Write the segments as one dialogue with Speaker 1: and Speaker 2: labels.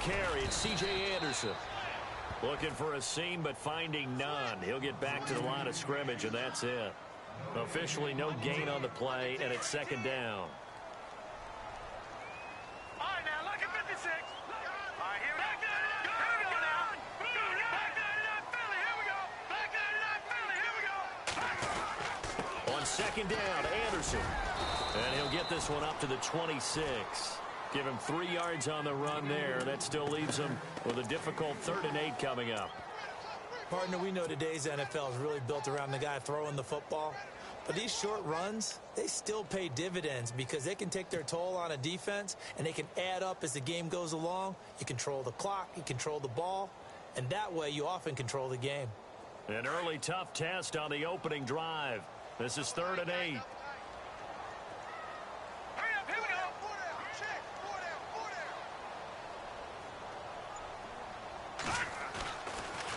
Speaker 1: carry. It's C.J. Anderson. Looking for a seam, but finding none. He'll get back to the line of scrimmage, and that's it. Officially no gain on the play, and it's second down.
Speaker 2: All right, now, look at 56. All right, here we go. Here we go now. Back 99 Philly. Here we go. Back 99 Philly. Here we go.
Speaker 1: On second down, Anderson. And he'll get this one up to the 26. Give him 3 yards on the run there. That still leaves him with a difficult 3rd and 8 coming up.
Speaker 3: Partner, we know today's NFL is really built around the guy throwing the football. But these short runs, they still pay dividends because they can take their toll on a defense, and they can add up as the game goes along. You control the clock, you control the ball, and that way you often control the game.
Speaker 1: An early tough test on the opening drive. This is 3rd and 8.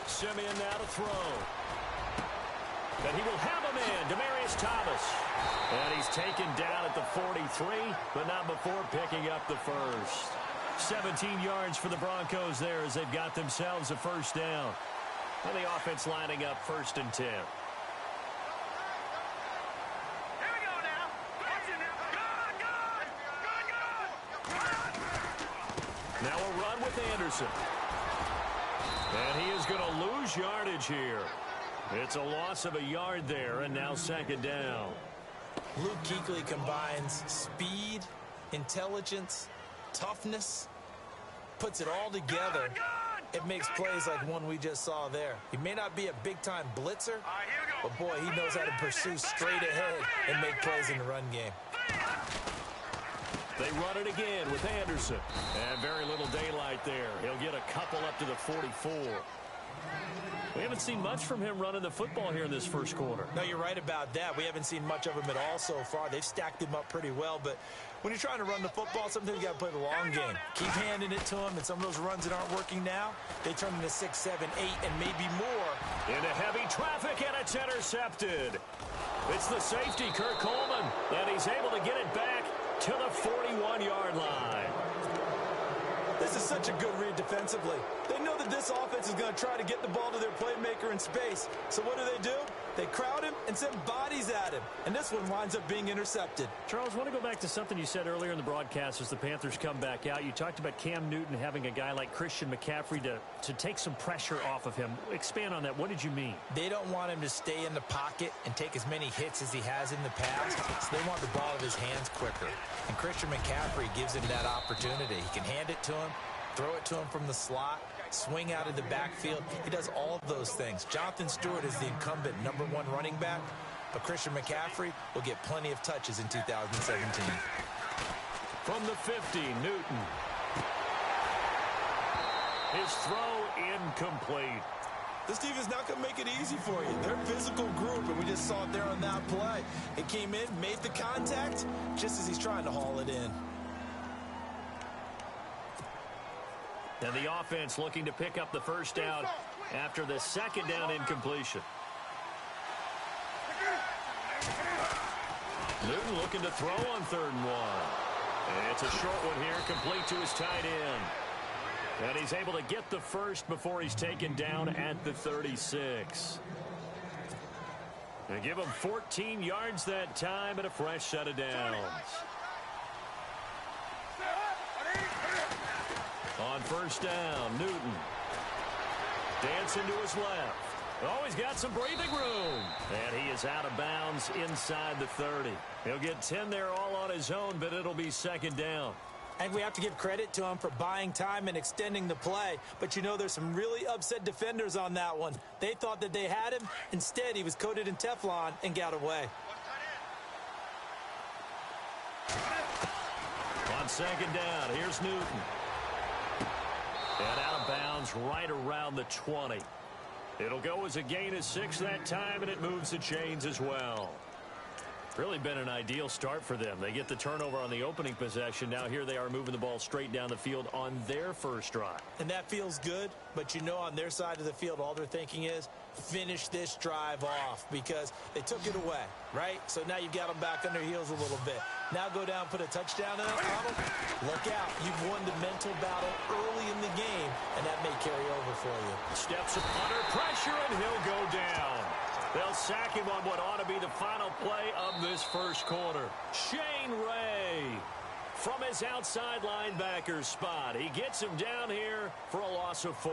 Speaker 1: Simeon now to throw. And he will have him in. Demaryius Thomas. And he's taken down at the 43, but not before picking up the first. 17 yards for the Broncos there as they've got themselves a first down. And the offense lining up 1st and 10. Now a run with Anderson. And he is going to lose yardage here. It's a loss of a yard there, and now second down.
Speaker 3: Luke Kuechly combines speed, intelligence, toughness, puts it all together. It makes plays like one we just saw there. He may not be a big-time blitzer, but, boy, he knows how to pursue straight ahead and make plays in the run game.
Speaker 1: They run it again with Anderson. And very little daylight there. He'll get a couple up to the 44. We haven't seen much from him running the football here in this first quarter.
Speaker 3: No, you're right about that. We haven't seen much of him at all so far. They've stacked him up pretty well, but when you're trying to run the football, sometimes you got to play the long game. Keep handing it to him, and some of those runs that aren't working now, they turn into 6, 7, 8, and maybe more.
Speaker 1: Into heavy traffic, and it's intercepted. It's the safety, Kurt Coleman, and he's able to get it back to the 41-yard line.
Speaker 3: This is such a good read defensively. They know that this offense is going to try to get the ball to their playmaker in space. So what do? They crowd him and send bodies at him. And this one winds up being intercepted.
Speaker 1: Charles, I want to go back to something you said earlier in the broadcast as the Panthers come back out. You talked about Cam Newton having a guy like Christian McCaffrey to take some pressure off of him. Expand on that. What did you mean?
Speaker 3: They don't want him to stay in the pocket and take as many hits as he has in the past. So they want the ball out of his hands quicker. And Christian McCaffrey gives him that opportunity. He can hand it to him, throw it to him from the slot, swing out of the backfield. He does all of those things. Jonathan Stewart is the incumbent #1 running back, but Christian McCaffrey will get plenty of touches in 2017.
Speaker 1: From the 50, Newton. His throw incomplete.
Speaker 3: This team is not going to make it easy for you. They're a physical group, and we just saw it there on that play. It came in, made the contact, just as he's trying to haul it in.
Speaker 1: And the offense looking to pick up the first down after the second down incompletion. Newton looking to throw on 3rd and 1. And it's a short one here, complete to his tight end. And he's able to get the first before he's taken down at the 36. And give him 14 yards that time and a fresh set of downs. On first down, Newton. Dancing to his left. Oh, he's got some breathing room. And he is out of bounds inside the 30. He'll get 10 there all on his own, but it'll be second down.
Speaker 3: And we have to give credit to him for buying time and extending the play. But, you know, there's some really upset defenders on that one. They thought that they had him. Instead, he was coated in Teflon and got away.
Speaker 1: On second down, here's Newton. And out of bounds right around the 20. It'll go as a gain of 6 that time, and it moves the chains as well. Really been an ideal start for them. They get the turnover on the opening possession. Now here they are moving the ball straight down the field on their first drive.
Speaker 3: And that feels good, but you know on their side of the field, all they're thinking is finish this drive off because they took it away, right? So now you've got them back on their heels a little bit. Now go down, put a touchdown in that tunnel. Look out. You've won the mental battle early in the game, and that may carry over for you.
Speaker 1: Steps up under pressure, and he'll go down. They'll sack him on what ought to be the final play of this first quarter. Shane Ray from his outside linebacker spot. He gets him down here for a loss of 4.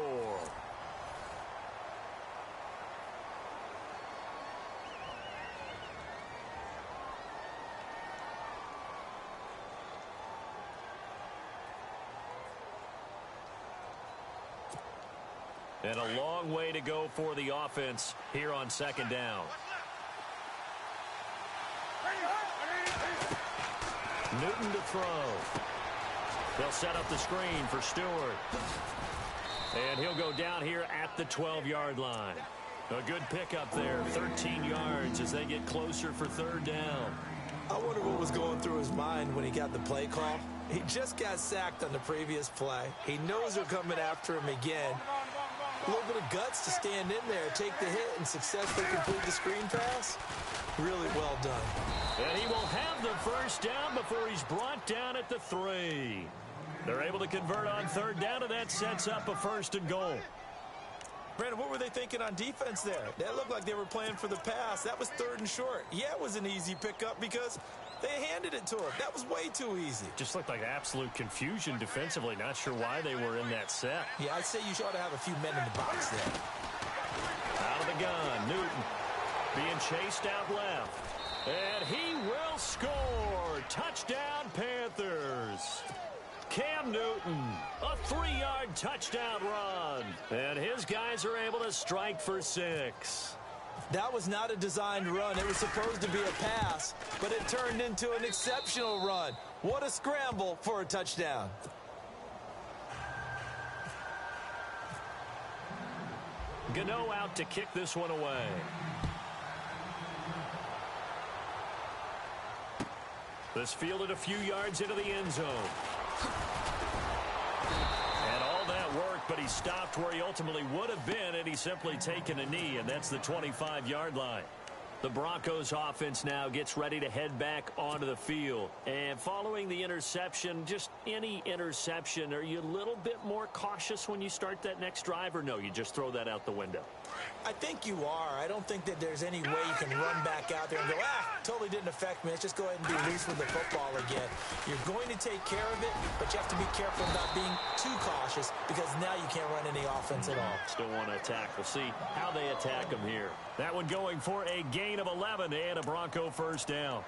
Speaker 1: And a long way to go for the offense here on second down. Newton to throw. They'll set up the screen for Stewart. And he'll go down here at the 12-yard line. A good pickup there, 13 yards as they get closer for third down.
Speaker 3: I wonder what was going through his mind when he got the play call. He just got sacked on the previous play. He knows they're coming after him again. A little bit of guts to stand in there, take the hit, and successfully complete the screen pass. Really well done.
Speaker 1: And he will have the first down before he's brought down at the 3. They're able to convert on third down, and that sets up a 1st and goal.
Speaker 3: Brandon, what were they thinking on defense there? That looked like they were playing for the pass. That was 3rd and short. Yeah, it was an easy pickup because they handed it to him. That was way too easy.
Speaker 1: Just looked like absolute confusion defensively. Not sure why they were in that set.
Speaker 3: Yeah, I'd say you ought to have a few men in the box there.
Speaker 1: Out of the gun, Newton being chased out left. And he will score. Touchdown, Panthers. Cam Newton, a 3-yard touchdown run. And his guys are able to strike for 6.
Speaker 3: That was not a designed run. It was supposed to be a pass, but it turned into an exceptional run. What a scramble for a touchdown.
Speaker 1: Gano out to kick this one away. This fielded a few yards into the end zone. And all that work, but he stopped where he ultimately would have been, and he's simply taken a knee, and that's the 25-yard line. The Broncos offense now gets ready to head back onto the field. And following the interception, just any interception, are you a little bit more cautious when you start that next drive, or no, you just throw that out the window?
Speaker 3: I think you are. I don't think that there's any way you can run back out there and go, totally didn't affect me. Let's just go ahead and be loose with the football again. You're going to take care of it, but you have to be careful about being too cautious because now you can't run any offense at all.
Speaker 1: Still want to attack. We'll see how they attack them here. That one going for a gain of 11 and a Bronco first down.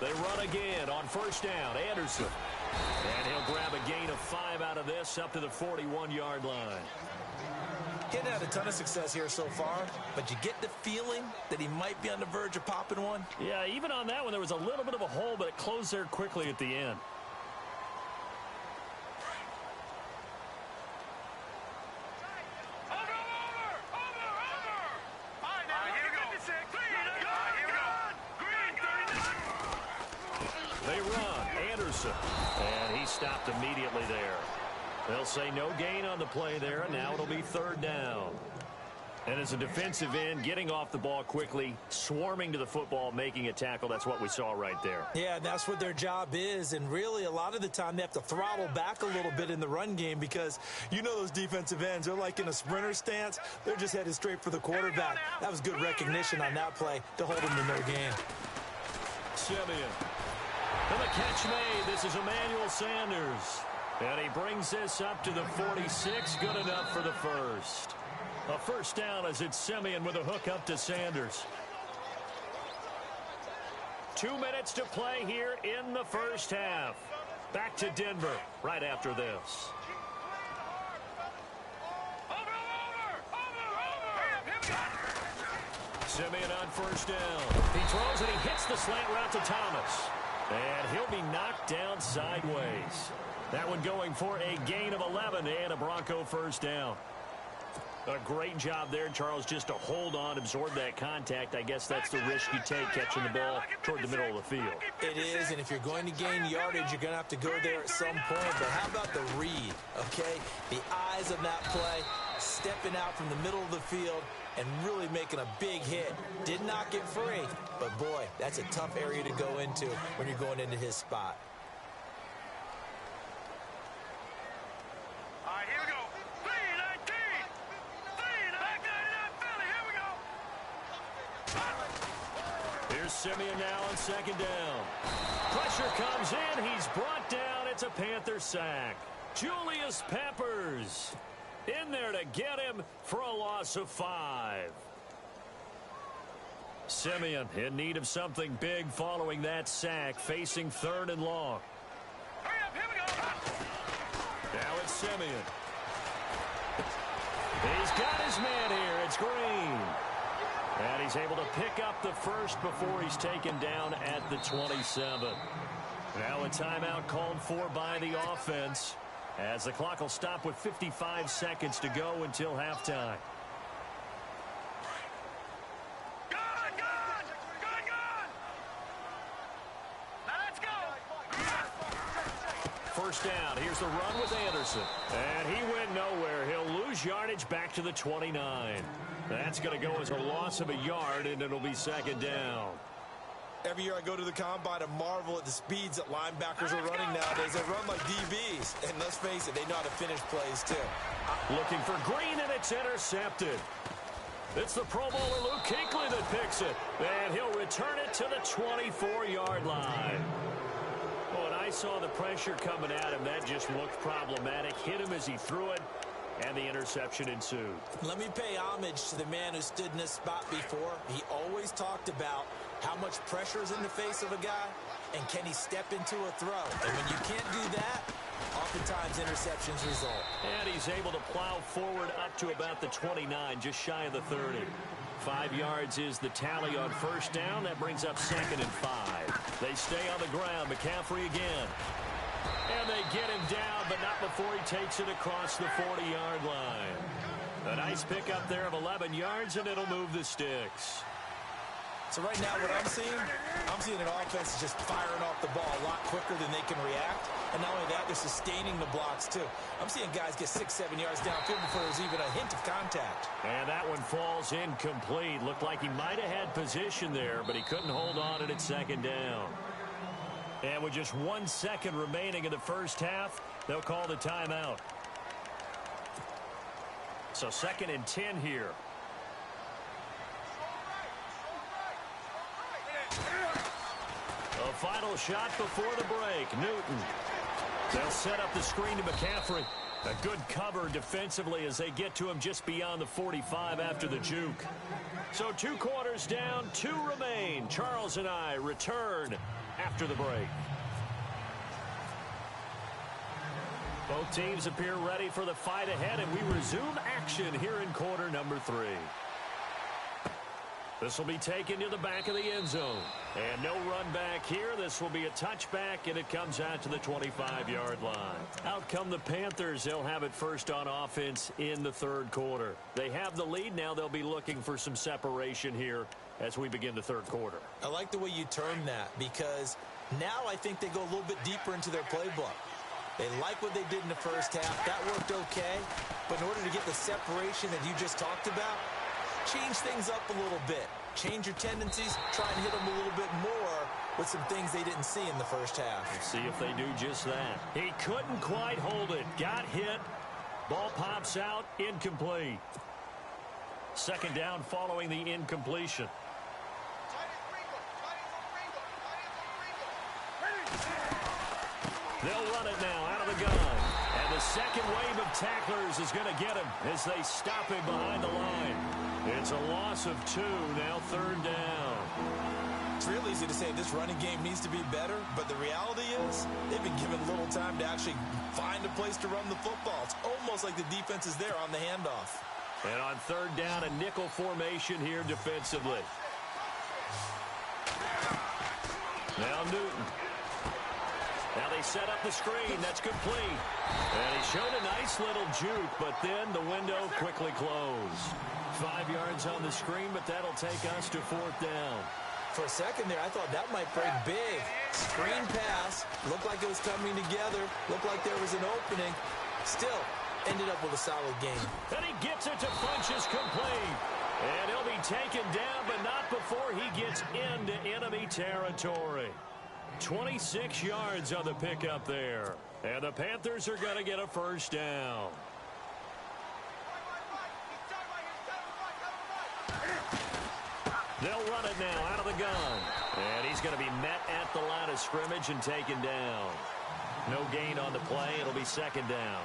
Speaker 1: They run again on first down. Anderson. And he'll grab a gain of 5 out of this up to the 41-yard line.
Speaker 3: Getting had a ton of success here so far, but you get the feeling that he might be on the verge of popping one.
Speaker 1: Yeah, even on that one, there was a little bit of a hole, but it closed there quickly at the end. They run. Anderson. And he stopped immediately there. They'll say no gain on the play there, and now it'll be third down. And as a defensive end, getting off the ball quickly, swarming to the football, making a tackle, that's what we saw right there.
Speaker 3: Yeah, that's what their job is, and really a lot of the time they have to throttle back a little bit in the run game because you know those defensive ends, they're like in a sprinter stance. They're just headed straight for the quarterback. That was good recognition on that play to hold him to no gain.
Speaker 1: Simeon. And the catch made. This is Emmanuel Sanders. And he brings this up to the 46. Good enough for the first. A first down as it's Simeon with a hook up to Sanders. 2 minutes to play here in the first half. Back to Denver right after this. Simeon on first down. He throws and he hits the slant route to Thomas. And he'll be knocked down sideways. That one going for a gain of 11 and a Bronco first down. A great job there, Charles, just to hold on, absorb that contact. I guess that's the risk you take catching the ball toward the middle of the field.
Speaker 3: It is, and if you're going to gain yardage, you're going to have to go there at some point. But how about the read, okay? The eyes of that play, stepping out from the middle of the field and really making a big hit. Did not get free, but boy, that's a tough area to go into when you're going into his spot.
Speaker 2: All right, here we go. 3-19. 3-19. Here we go.
Speaker 1: Here's Simeon now on second down. Pressure comes in. He's brought down. It's a Panther sack. Julius Peppers in there to get him for a loss of 5. Simeon in need of something big following that sack, facing 3rd and long.
Speaker 2: Hurry up, here we go.
Speaker 1: Now it's Simeon. He's got his man here. It's Green. And he's able to pick up the first before he's taken down at the 27. Now a timeout called for by the offense, as the clock will stop with 55 seconds to go until halftime.
Speaker 2: Now let's go.
Speaker 1: First down. Here's the run with Anderson. And he went nowhere. He'll lose yardage back to the 29. That's going to go as a loss of a yard, and it'll be second down.
Speaker 3: Every year I go to the combine and marvel at the speeds that linebackers are running nowadays. They run like DBs. And let's face it, they know how to finish plays too.
Speaker 1: Looking for Green, and it's intercepted. It's the Pro Bowler Luke Kuechly that picks it. And he'll return it to the 24-yard line. When I saw the pressure coming at him, that just looked problematic. Hit him as he threw it, and the interception ensued.
Speaker 3: Let me pay homage to the man who stood in this spot before. He always talked about how much pressure is in the face of a guy, and can he step into a throw. And when you can't do that, oftentimes interceptions result.
Speaker 1: And he's able to plow forward up to about the 29, just shy of the 30. 5 yards is the tally on first down. That brings up 2nd and 5. They stay on the ground. McCaffrey again. And they get him down, but not before he takes it across the 40-yard line. A nice pickup there of 11 yards, and it'll move the sticks.
Speaker 3: So right now what I'm seeing an offense just firing off the ball a lot quicker than they can react. And not only that, they're sustaining the blocks too. I'm seeing guys get 6-7 yards downfield before there's even a hint of contact.
Speaker 1: And that one falls incomplete. Looked like he might have had position there, but he couldn't hold on it at second down. And with just 1 second remaining in the first half, they'll call the timeout. So 2nd and 10 here. A final shot before the break. Newton. They'll set up the screen to McCaffrey. A good cover defensively as they get to him just beyond the 45 after the juke. So 2 quarters down, 2 remain. Charles and I return after the break. Both teams appear ready for the fight ahead, and we resume action here in quarter number 3. This will be taken to the back of the end zone. And no run back here. This will be a touchback, and it comes out to the 25-yard line. Out come the Panthers. They'll have it first on offense in the 3rd quarter. They have the lead. Now they'll be looking for some separation here as we begin the 3rd quarter.
Speaker 3: I like the way you term that, because now I think they go a little bit deeper into their playbook. They like what they did in the first half. That worked okay. But in order to get the separation that you just talked about, change things up a little bit. Change your tendencies. Try and hit them a little bit more with some things they didn't see in the first half.
Speaker 1: Let's see if they do just that. He couldn't quite hold it. Got hit. Ball pops out. Incomplete. 2nd down following the incompletion. They'll run it now out of the gun. And the second wave of tacklers is going to get him as they stop him behind the line. It's a loss of 2, now 3rd down.
Speaker 3: It's real easy to say this running game needs to be better, but the reality is they've been given little time to actually find a place to run the football. It's almost like the defense is there on the handoff.
Speaker 1: And on third down, a nickel formation here defensively. Now Newton. Now they set up the screen. That's complete. And he showed a nice little juke, but then the window quickly closed. 5 yards on the screen, but that'll take us to fourth down.
Speaker 3: For a second there, I thought that might break big. Screen pass. Looked like it was coming together. Looked like there was an opening. Still, ended up with a solid game.
Speaker 1: And he gets it to Funchess complete. And he'll be taken down, but not before he gets into enemy territory. 26 yards on the pickup there. And the Panthers are going to get a first down. They'll run it now out of the gun. And he's going to be met at the line of scrimmage and taken down. No gain on the play. It'll be second down.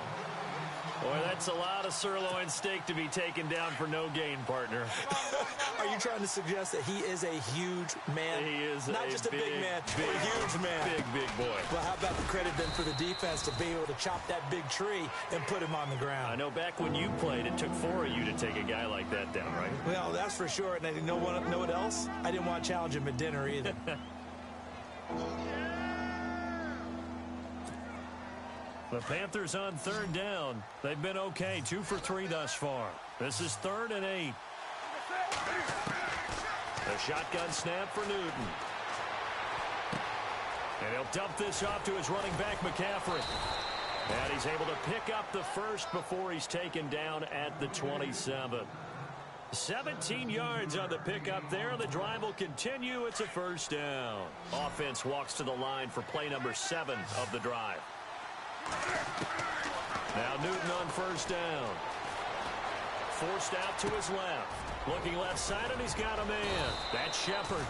Speaker 1: Boy, that's a lot of sirloin steak to be taken down for no gain, partner.
Speaker 3: Are you trying to suggest that he is a huge man?
Speaker 1: He is
Speaker 3: not just a big man, but a huge man.
Speaker 1: Big boy.
Speaker 3: Well, how about the credit then for the defense to be able to chop that big tree and put him on the ground?
Speaker 1: I know back when you played, it took 4 of you to take a guy like that down, right?
Speaker 3: Well, that's for sure. And you know what else? I didn't want to challenge him at dinner either.
Speaker 1: The Panthers on third down. They've been okay, 2 for 3 thus far. This is 3rd and 8. A shotgun snap for Newton. And he'll dump this off to his running back, McCaffrey. And he's able to pick up the first before he's taken down at the 27. 17 yards on the pickup there. The drive will continue. It's a first down. Offense walks to the line for play number 7 of the drive. Now Newton on first down. Forced out to his left. Looking left side, and he's got a man. That's Shepard.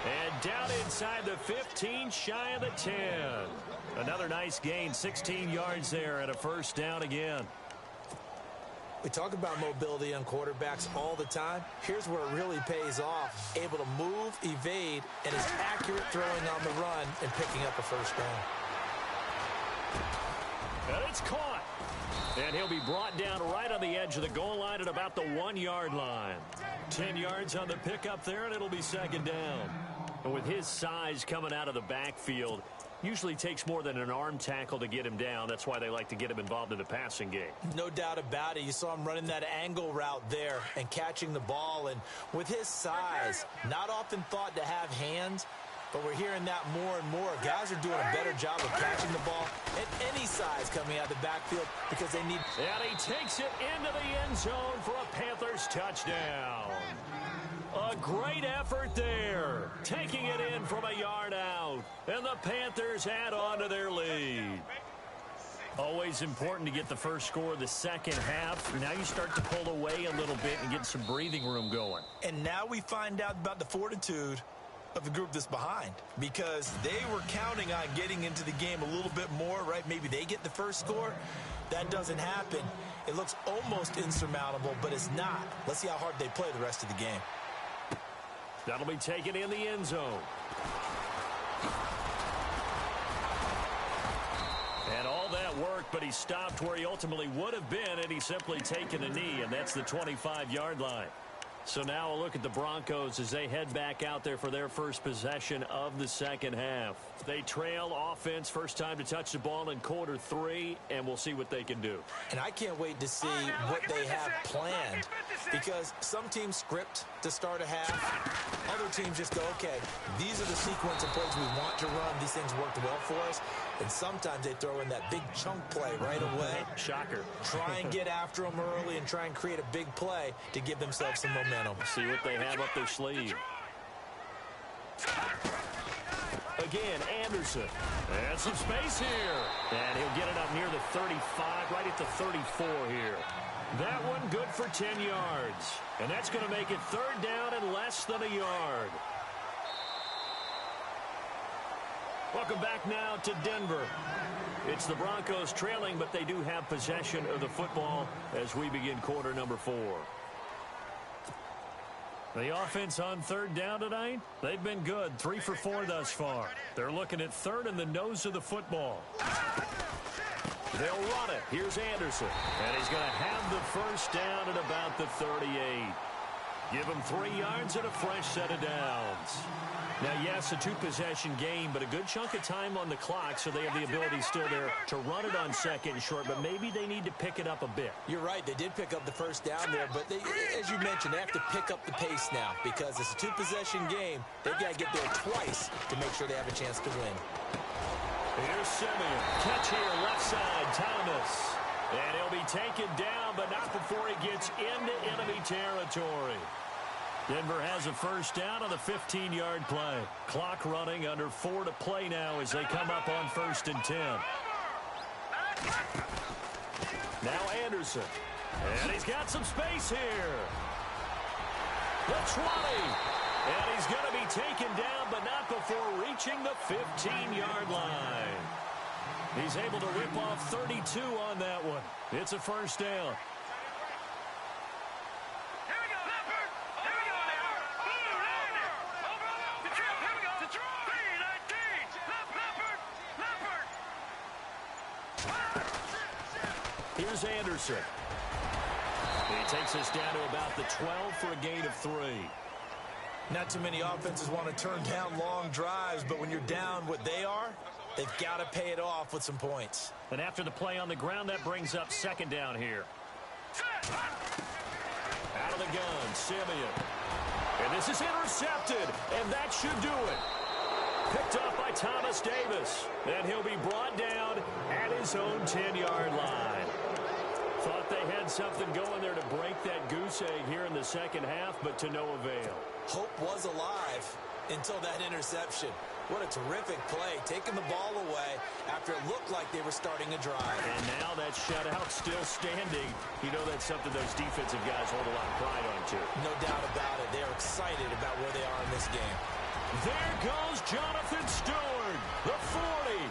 Speaker 1: And down inside the 15, shy of the 10. Another nice gain, 16 yards there, and a first down again.
Speaker 3: We talk about mobility on quarterbacks all the time. Here's where it really pays off. Able to move, evade, and is accurate throwing on the run and picking up a first down.
Speaker 1: And it's caught. And he'll be brought down right on the edge of the goal line at about the 1-yard line. 10 yards on the pickup there, and it'll be second down. And with his size coming out of the backfield, usually takes more than an arm tackle to get him down. That's why they like to get him involved in the passing game.
Speaker 3: No doubt about it. You saw him running that angle route there and catching the ball. And with his size, not often thought to have hands, but we're hearing that more and more. Guys are doing a better job of catching the ball at any size coming out of the backfield because they need.
Speaker 1: And he takes it into the end zone for a Panthers touchdown. A great effort there. Taking it in from a yard out. And the Panthers add on to their lead. Always important to get the first score of the second half. Now you start to pull away a little bit and get some breathing room going.
Speaker 3: And now we find out about the fortitude of the group that's behind, because they were counting on getting into the game a little bit more, right? Maybe they get the first score. That doesn't happen. It looks almost insurmountable, but it's not. Let's see how hard they play the rest of the game.
Speaker 1: That'll be taken in the end zone. And all that work, but he stopped where he ultimately would have been, and he's simply taken a knee, and that's the 25-yard line. So now a look at the Broncos as they head back out there for their first possession of the second half. They trail offense, first time to touch the ball in quarter 3, and we'll see what they can do.
Speaker 3: And I can't wait to see what they have planned, because some teams script to start a half. Other teams just go, okay, these are the sequence of plays we want to run. These things worked well for us. And sometimes they throw in that big chunk play right away.
Speaker 1: Shocker. Try
Speaker 3: and get after them early and try and create a big play to give themselves some momentum.
Speaker 1: See what they have up their sleeve. Again, Anderson. And some space here. And he'll get it up near the 35, right at the 34 here. That one good for 10 yards. And that's going to make it third down and less than a yard. Welcome back now to Denver. It's the Broncos trailing, but they do have possession of the football as we begin quarter number 4. The offense on third down tonight, they've been good. 3 for 4 thus far. They're looking at third and the nose of the football. They'll run it. Here's Anderson. And he's going to have the first down at about the 38. Give him 3 yards and a fresh set of downs. Now, yes, a 2-possession game, but a good chunk of time on the clock, so they have the ability still there to run it on second and short, but maybe they need to pick it up a bit.
Speaker 3: You're right. They did pick up the first down there, but they, as you mentioned, they have to pick up the pace now because it's a 2-possession game. They've got to get there twice to make sure they have a chance to win.
Speaker 1: Here's Simeon. Catch here, left side, Thomas. And he'll be taken down, but not before he gets into enemy territory. Denver has a first down on the 15-yard play. Clock running, under 4 to play now as they come up on 1st and 10. Now Anderson. And he's got some space here. The 20. And he's going to be taken down, but not before reaching the 15-yard line. He's able to rip off 32 on that one. It's a first down. Here's Anderson. He takes us down to about the 12 for a gain of 3.
Speaker 3: Not too many offenses want to turn down long drives, but when you're down what they are, they've got to pay it off with some points.
Speaker 1: And after the play on the ground, that brings up 2nd down here. Out of the gun, Simeon. And this is intercepted, and that should do it. Picked off by Thomas Davis. And he'll be brought down at his own 10-yard line. Thought they had something going there to break that goose egg here in the second half, but to no avail.
Speaker 3: Hope was alive until that interception. What a terrific play, taking the ball away after it looked like they were starting a drive.
Speaker 1: And now that shutout still standing. You know that's something those defensive guys hold a lot of pride on, too.
Speaker 3: No doubt about it. They're excited about where they are in this game.
Speaker 1: There goes Jonathan Stewart. The 40,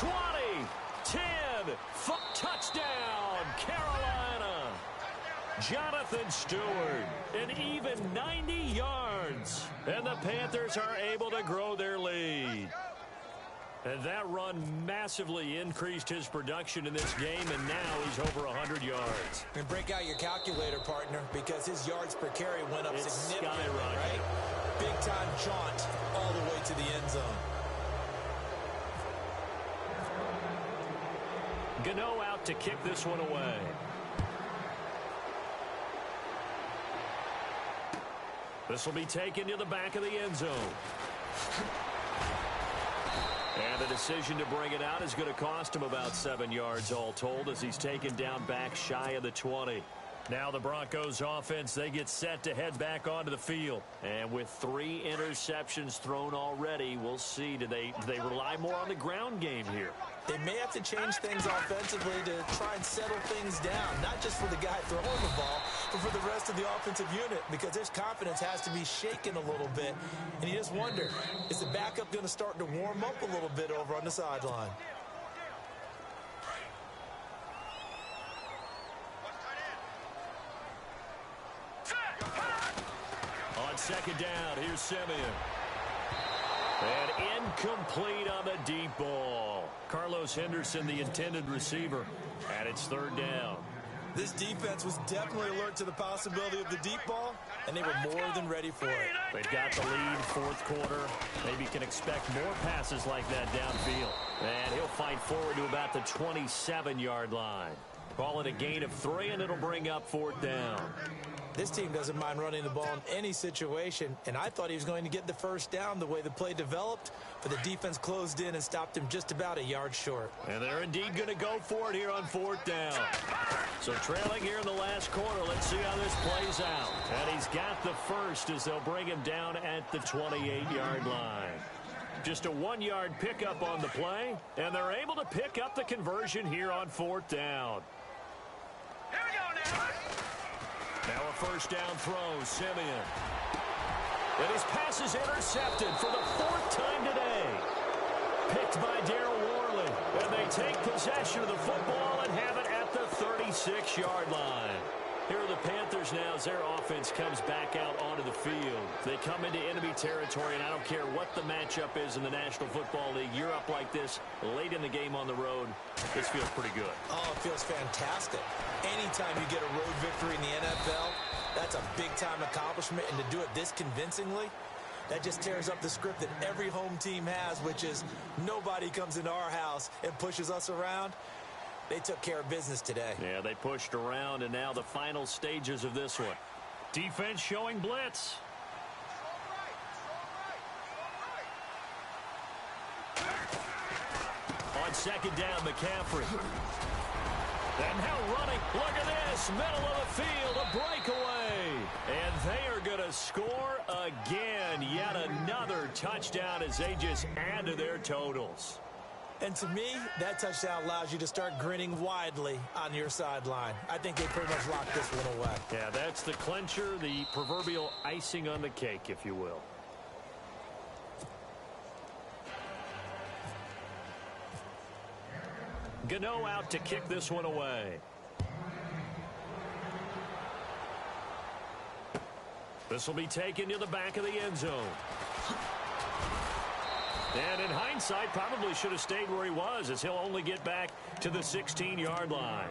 Speaker 1: 20, 10, touchdown, Carolina. Jonathan Stewart, an even 90 yards. And the Panthers are able to grow their lead. And that run massively increased his production in this game, and now he's over 100 yards.
Speaker 3: And break out your calculator, partner, because his yards per carry went up significantly, right? Big-time jaunt all the way to the end zone.
Speaker 1: Gano out to kick this one away. This will be taken to the back of the end zone. And the decision to bring it out is going to cost him about 7 yards all told as he's taken down back shy of the 20. Now the Broncos offense, they get set to head back onto the field. And with 3 interceptions thrown already, we'll see. Do they rely more on the ground game here?
Speaker 3: They may have to change things offensively to try and settle things down, not just for the guy throwing the ball, but for the rest of the offensive unit, because his confidence has to be shaken a little bit. And you just wonder, is the backup going to start to warm up a little bit over on the sideline?
Speaker 1: On 2nd down, here's Simeon. And incomplete on the deep ball. Carlos Henderson, the intended receiver, and it's 3rd down.
Speaker 3: This defense was definitely alert to the possibility of the deep ball, and they were more than ready for it.
Speaker 1: They've got the lead, 4th quarter. Maybe can expect more passes like that downfield. And he'll fight forward to about the 27-yard line. Call it a gain of 3, and it'll bring up 4th down.
Speaker 3: This team doesn't mind running the ball in any situation, and I thought he was going to get the first down the way the play developed, but the defense closed in and stopped him just about a yard short.
Speaker 1: And they're indeed going to go for it here on 4th down. So trailing here in the last quarter, let's see how this plays out. And he's got the first as they'll bring him down at the 28-yard line. Just a 1-yard pickup on the play, and they're able to pick up the conversion here on 4th down.
Speaker 2: Here we go now.
Speaker 1: Now a first down throw, Simeon. And his pass is intercepted for the 4th time today. Picked by Darryl Worley. And they take possession of the football and have it at the 36-yard line. Here are the Panthers now as their offense comes back out onto the field. They come into enemy territory, and I don't care what the matchup is in the National Football League. You're up like this late in the game on the road. This feels pretty good.
Speaker 3: Oh, it feels fantastic. Anytime you get a road victory in the NFL, that's a big-time accomplishment. And to do it this convincingly, that just tears up the script that every home team has, which is nobody comes into our house and pushes us around. They took care of business today.
Speaker 1: Yeah, they pushed around, and now the final stages of this one. Defense showing blitz. On second down, McCaffrey. And now running. Look at this. Middle of the field, a breakaway. And they are going to score again. Yet another touchdown as they just add to their totals.
Speaker 3: And to me, that touchdown allows you to start grinning widely on your sideline. I think they pretty much locked this one away.
Speaker 1: Yeah, that's the clincher, the proverbial icing on the cake, if you will. Gano out to kick this one away. This will be taken to the back of the end zone. And in hindsight, probably should have stayed where he was, as he'll only get back to the 16-yard line.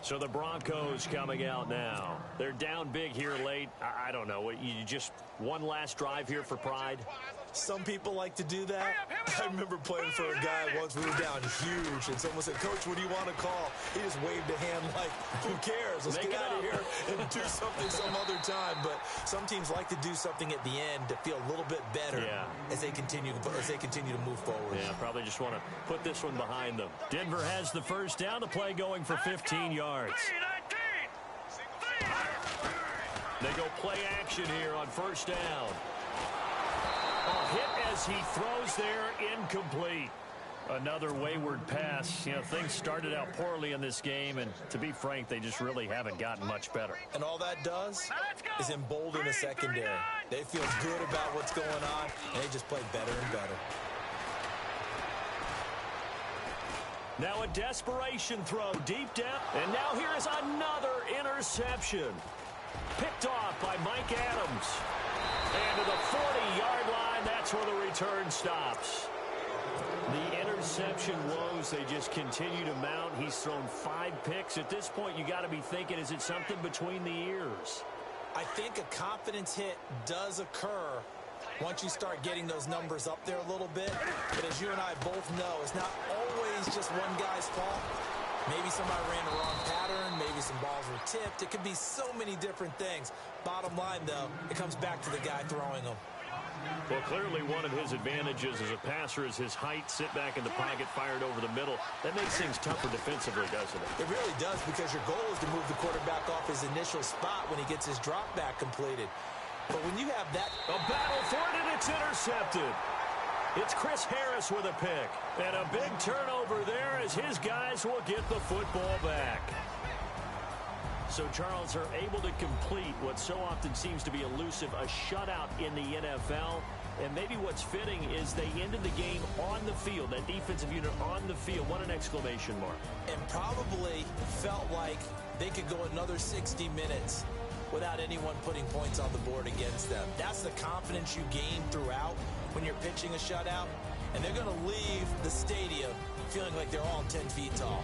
Speaker 1: So the Broncos coming out now. They're down big here late. I don't know. You just one last drive here for pride?
Speaker 3: Some people like to do that. I remember playing for a guy once. We were down huge, and someone said, "Coach, what do you want to call?" He just waved a hand like, who cares? Let's get out of here and do something some other time. But some teams like to do something at the end to feel a little bit better as they continue to move forward.
Speaker 1: Yeah, probably just want to put this one behind them. Denver has the first down. The play going for 15 yards. They go play action here on first down. Hit as he throws there, incomplete. Another wayward pass. You know, things started out poorly in this game, and to be frank, they just really haven't gotten much better.
Speaker 3: And all that does is embolden the secondary. They feel good about what's going on, and they just play better and better.
Speaker 1: Now a desperation throw, deep depth, and now here is another interception. Picked off by Mike Adams. And to the 40-yard line, that's where the return stops. The interception woes, they just continue to mount. He's thrown 5 picks. At this point, you got to be thinking, is it something between the ears?
Speaker 3: I think a confidence hit does occur once you start getting those numbers up there a little bit. But as you and I both know, it's not always just one guy's fault. Maybe somebody ran the wrong pattern. Maybe some balls were tipped. It could be so many different things. Bottom line, though, it comes back to the guy throwing them.
Speaker 1: Well, clearly one of his advantages as a passer is his height. Sit back in the pocket, fired over the middle. That makes things tougher defensively, doesn't it?
Speaker 3: It really does, because your goal is to move the quarterback off his initial spot when he gets his drop back completed. But when you have that...
Speaker 1: A battle for it, and it's intercepted. It's Chris Harris with a pick. And a big turnover there as his guys will get the football back. So Charles are able to complete what so often seems to be elusive, a shutout in the NFL. And maybe what's fitting is they ended the game on the field, that defensive unit on the field. What an exclamation mark.
Speaker 3: And probably felt like they could go another 60 minutes without anyone putting points on the board against them. That's the confidence you gain throughout when you're pitching a shutout. And they're going to leave the stadium feeling like they're all 10 feet tall.